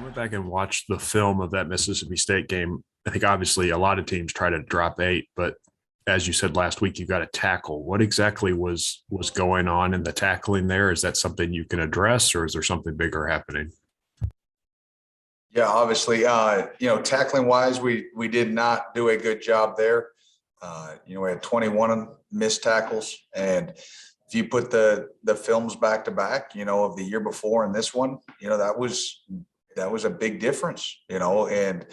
Went back and watched the film of that Mississippi State game. I think obviously a lot of teams try to drop eight, but as you said last week, you got to tackle. What exactly was going on in the tackling there? Is that something you can address, or is there something bigger happening? Yeah, obviously, tackling wise, we did not do a good job there. We had 21 missed tackles, and if you put the films back to back, of the year before and this one, that was a big difference, and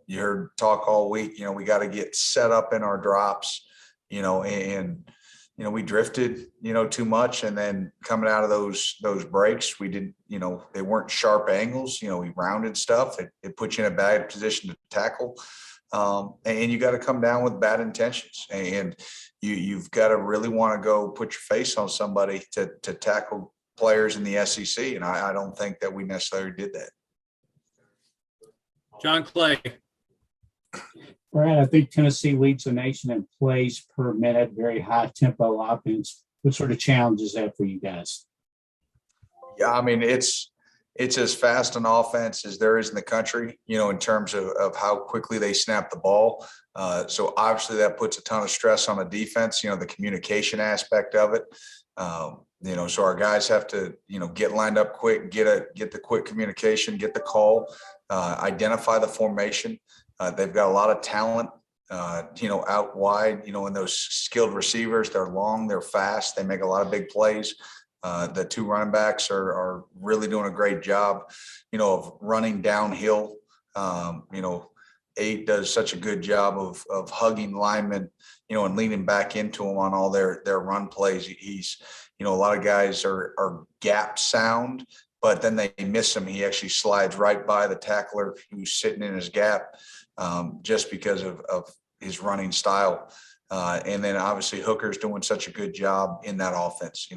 you heard talk all week, we got to get set up in our drops, and we drifted, too much. And then coming out of those breaks, we did, they weren't sharp angles, we rounded stuff. It put you in a bad position to tackle. And you got to come down with bad intentions, and you've got to really want to go put your face on somebody to tackle players in the SEC. And I don't think that we necessarily did that. John Clay. Brad, I think Tennessee leads the nation in plays per minute, very high tempo offense. What sort of challenge is that for you guys? Yeah, I mean, it's as fast an offense as there is in the country, in terms of how quickly they snap the ball. So obviously that puts a ton of stress on the defense, the communication aspect of it. So our guys have to, get lined up quick, get the quick communication, get the call, identify the formation. They've got a lot of talent, out wide, and those skilled receivers, they're long, they're fast, they make a lot of big plays. The two running backs are really doing a great job, of running downhill. Eight does such a good job of hugging linemen, and leaning back into them on all their run plays. He's, a lot of guys are gap sound, but then they miss him. He actually slides right by the tackler who's sitting in his gap, just because of his running style. And then obviously Hooker's doing such a good job in that offense.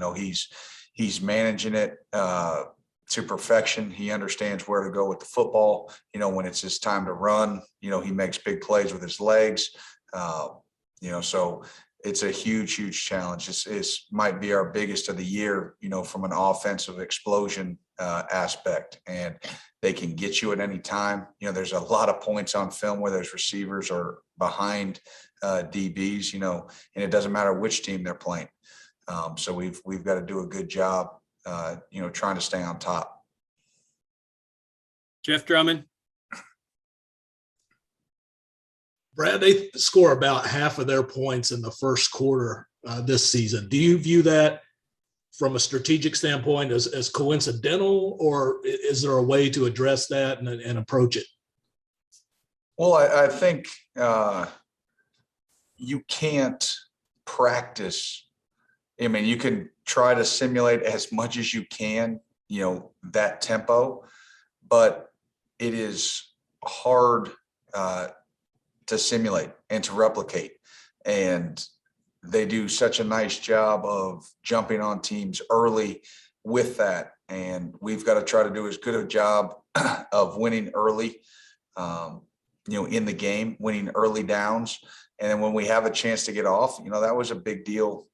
He's managing it to perfection. He understands where to go with the football. When it's his time to run, he makes big plays with his legs. So it's a huge challenge. This might be our biggest of the year, from an offensive explosion aspect, and they can get you at any time. There's a lot of points on film where those receivers are behind DBs, and it doesn't matter which team they're playing. So we've got to do a good job, trying to stay on top. Jeff Drummond. Brad, they score about half of their points in the first quarter this season. Do you view that from a strategic standpoint as coincidental, or is there a way to address that and approach it? Well, I think you can't practice. I mean, you can try to simulate as much as you can, that tempo, but it is hard to simulate and to replicate. And they do such a nice job of jumping on teams early with that. And we've got to try to do as good a job of winning early, in the game, winning early downs. And then when we have a chance to get off, that was a big deal,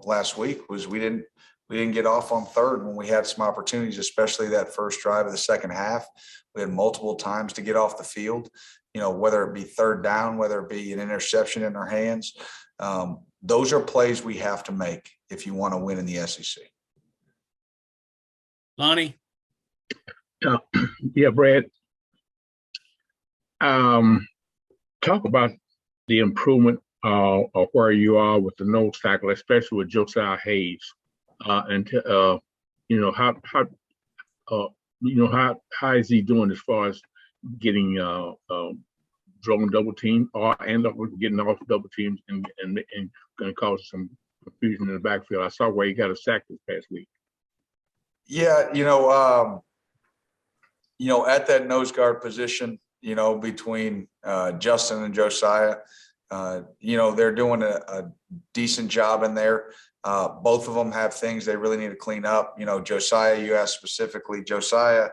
last week was we didn't get off on third when we had some opportunities, especially that first drive of the second half. We had multiple times to get off the field, whether it be third down, whether it be an interception in our hands. Those are plays we have to make if you want to win in the SEC. Lonnie. Yeah, Brad. Talk about the improvement of where you are with the nose tackle, especially with Josiah Hayes, and how is he doing as far as getting drawing double team and getting off double teams and going to cause some confusion in the backfield? I saw where he got a sack this past week. Yeah, at that nose guard position, between Justin and Josiah, they're doing a decent job in there. Both of them have things they really need to clean up. Josiah, you asked specifically, Josiah,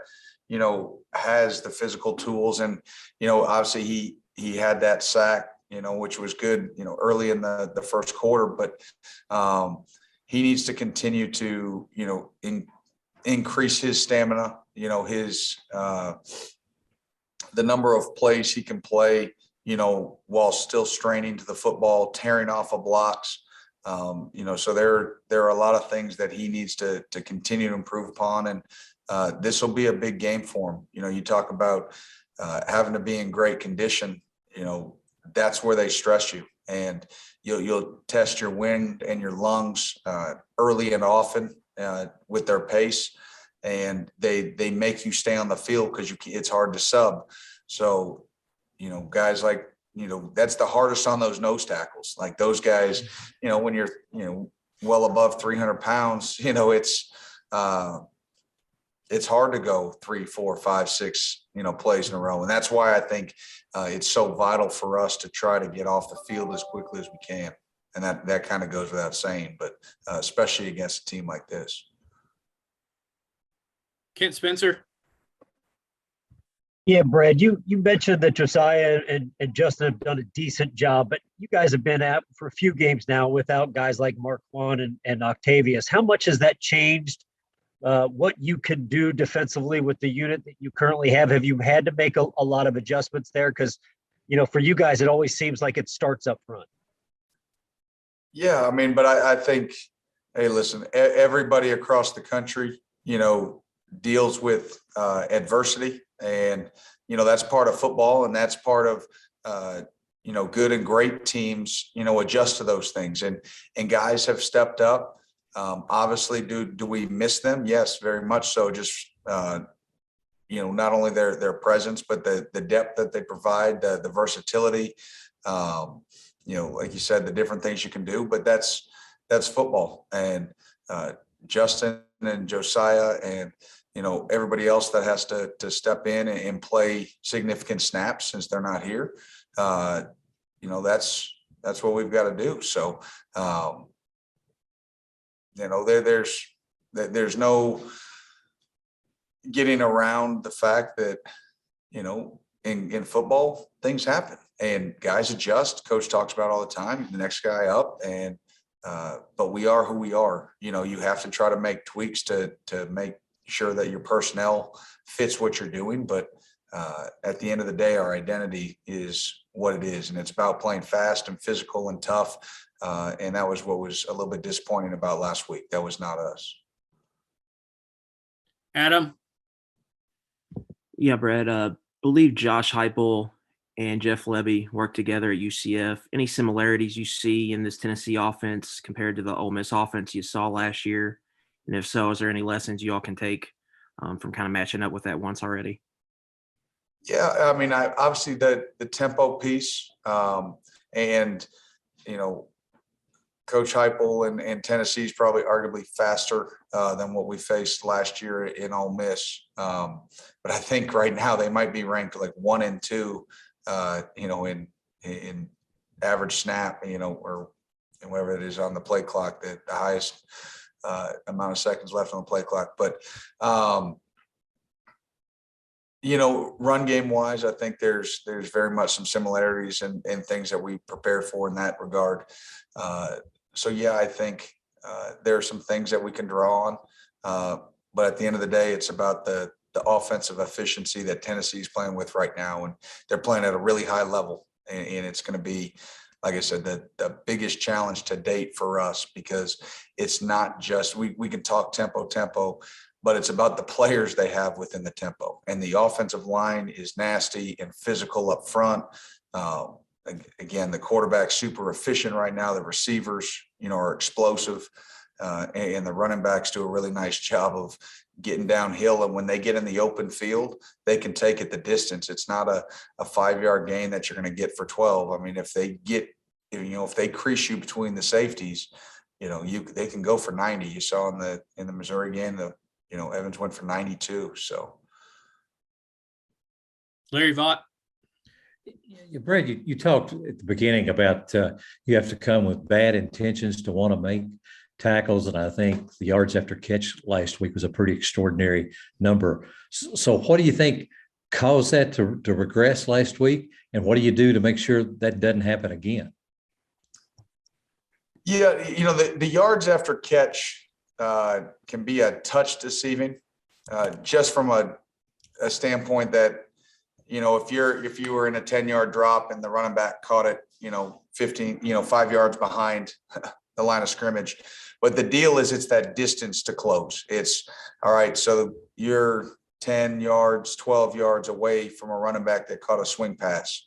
has the physical tools, and, obviously he had that sack, which was good, early in the first quarter, but he needs to continue to, increase his stamina, his the number of plays he can play, while still straining to the football, tearing off of blocks. So there are a lot of things that he needs to continue to improve upon. And this will be a big game for him. You talk about having to be in great condition, that's where they stress you. And you'll test your wind and your lungs early and often with their pace. And they make you stay on the field because it's hard to sub. So, guys like, that's the hardest on those nose tackles. Like those guys, when you're, well above 300 pounds, it's hard to go 3, 4, 5, 6, plays in a row. And that's why I think it's so vital for us to try to get off the field as quickly as we can. And that kind of goes without saying, but especially against a team like this. Kent Spencer. Yeah, Brad, you mentioned that Josiah and Justin have done a decent job, but you guys have been out for a few games now without guys like Marquand and Octavius. How much has that changed what you can do defensively with the unit that you currently have? Have you had to make a lot of adjustments there? Because, for you guys, it always seems like it starts up front. Yeah, but I think, hey, listen, everybody across the country, deals with adversity, and that's part of football, and that's part of good and great teams adjust to those things, and guys have stepped up. Obviously, do we miss them? Yes, very much so. Just not only their presence, but the depth that they provide, the versatility, like you said, the different things you can do, but that's football. And Justin and Josiah and everybody else that has to step in and play significant snaps since they're not here. That's what we've got to do. So, there's no getting around the fact that, in football, things happen and guys adjust. Coach talks about all the time, the next guy up, and but we are who we are. You have to try to make tweaks to make sure that your personnel fits what you're doing. But at the end of the day, our identity is what it is. And it's about playing fast and physical and tough. And that was what was a little bit disappointing about last week. That was not us. Adam. Yeah, Brad, believe Josh Heupel and Jeff Lebby worked together at UCF. Any similarities you see in this Tennessee offense compared to the Ole Miss offense you saw last year? And if so, is there any lessons you all can take from kind of matching up with that once already? Yeah, obviously the tempo piece, and Coach Heupel and Tennessee is probably arguably faster than what we faced last year in Ole Miss. But I think right now they might be ranked like 1 and 2, in average snap, or whatever it is on the play clock, the highest amount of seconds left on the play clock. But run game wise, I think there's very much some similarities and things that we prepare for in that regard. So yeah, I think there are some things that we can draw on. But at the end of the day, it's about the offensive efficiency that Tennessee's playing with right now. And they're playing at a really high level. And it's going to be, like I said, the biggest challenge to date for us, because it's not just, we can talk tempo, but it's about the players they have within the tempo. And the offensive line is nasty and physical up front. Again, the quarterback's super efficient right now. The receivers, are explosive. And the running backs do a really nice job of getting downhill. And when they get in the open field, they can take it the distance. It's not a 5-yard gain that you're going to get for 12. If they crease you between the safeties, they can go for 90. You saw in the Missouri game, Evans went for 92. So, Larry Vaught. Brad, you talked at the beginning about you have to come with bad intentions to want to make tackles, and I think the yards after catch last week was a pretty extraordinary number. So what do you think caused that to regress last week, and what do you do to make sure that doesn't happen again? Yeah, the yards after catch can be a touch deceiving. just from a standpoint that, you know, if you were in a 10-yard drop and the running back caught it, 15, 5 yards behind the line of scrimmage. But the deal is it's that distance to close. It's all right. So you're 10 yards, 12 yards away from a running back that caught a swing pass.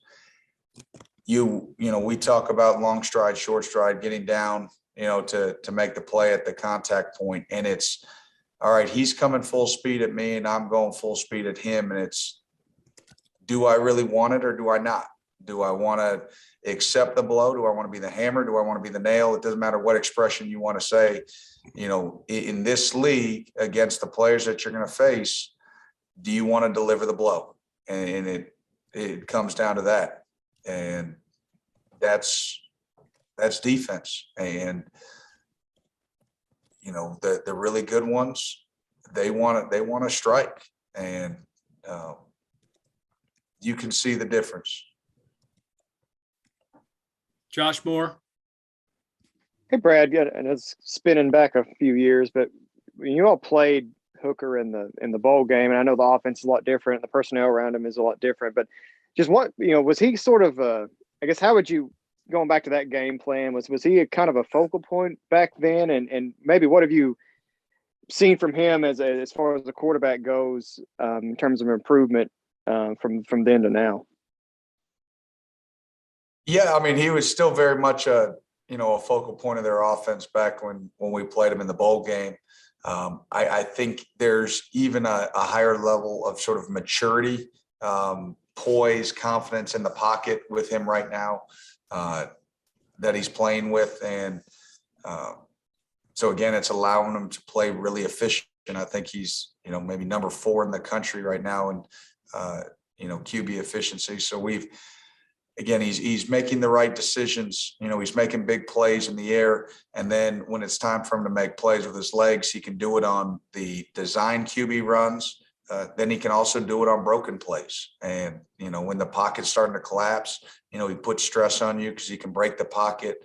We talk about long stride, short stride, getting down, to make the play at the contact point. And it's all right. He's coming full speed at me and I'm going full speed at him. And it's, do I really want it or do I not? Do I want to accept the blow? Do I want to be the hammer? Do I want to be the nail? It doesn't matter what expression you want to say. In this league against the players that you're going to face, do you want to deliver the blow? And it comes down to that. And that's defense. And, the really good ones, they want to strike. And you can see the difference. Josh Moore. Hey, Brad. Yeah, and it's spinning back a few years, but when you all played Hooker in the bowl game, and I know the offense is a lot different, the personnel around him is a lot different, but just was he sort of I guess how would you, going back to that game plan, was he a kind of a focal point back then, and maybe what have you seen from him as far as the quarterback goes in terms of improvement from then to now? Yeah, I mean, he was still very much a focal point of their offense back when we played him in the bowl game. I think there's even a higher level of sort of maturity, poise, confidence in the pocket with him right now that he's playing with. And so, again, it's allowing him to play really efficient. I think he's, maybe number 4 in the country right now in, QB efficiency. So he's making the right decisions. He's making big plays in the air. And then when it's time for him to make plays with his legs, he can do it on the design QB runs. Then he can also do it on broken plays. And, when the pocket's starting to collapse, he puts stress on you because he can break the pocket.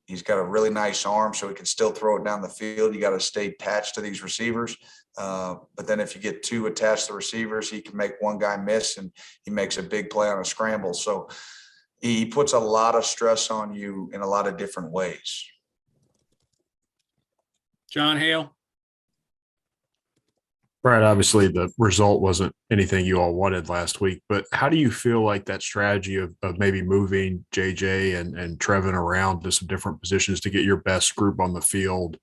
He's got a really nice arm, so he can still throw it down the field. You got to stay attached to these receivers. But then if you get 2 attached to receivers, he can make one guy miss and he makes a big play on a scramble. So he puts a lot of stress on you in a lot of different ways. John Hale. Brad, obviously the result wasn't anything you all wanted last week, but how do you feel like that strategy of maybe moving JJ and Trevin around to some different positions to get your best group on the field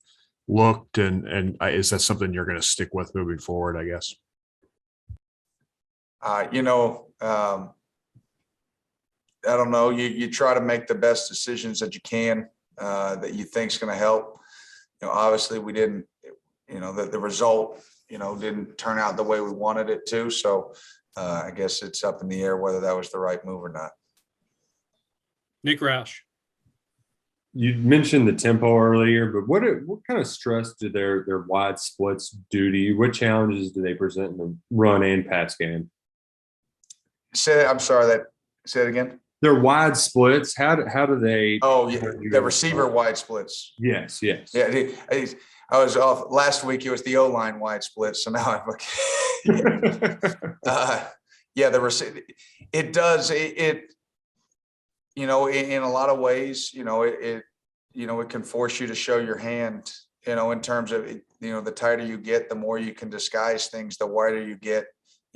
looked, and is that something you're going to stick with moving forward, I guess? I don't know. You try to make the best decisions that you can that you think is going to help. Obviously we didn't, the result, didn't turn out the way we wanted it to. So I guess it's up in the air whether that was the right move or not. Nick Roush. You mentioned the tempo earlier, but what kind of stress do their wide splits do to you? What challenges do they present in the run and pass game? Say it again. Their wide splits. How do they? Oh, yeah, the receiver wide splits. Yes. Yeah, I was off last week. It was the O-line wide split. So now I'm okay. The receiver. It does it. In a lot of ways, it can force you to show your hand, in terms of, the tighter you get, the more you can disguise things, the wider you get.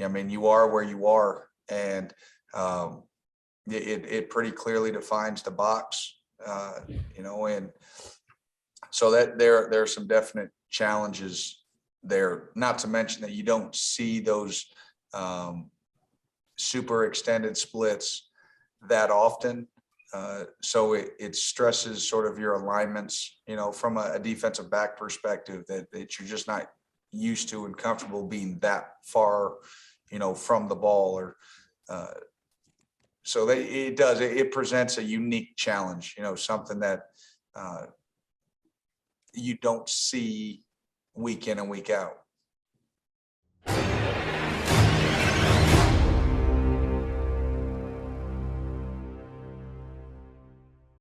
I mean, you are where you are. And it pretty clearly defines the box, and so that there are some definite challenges there, not to mention that you don't see those super extended splits that often. So it stresses sort of your alignments, from a defensive back perspective that you're just not used to and comfortable being that far, from the ball or so it presents a unique challenge, something that you don't see week in and week out.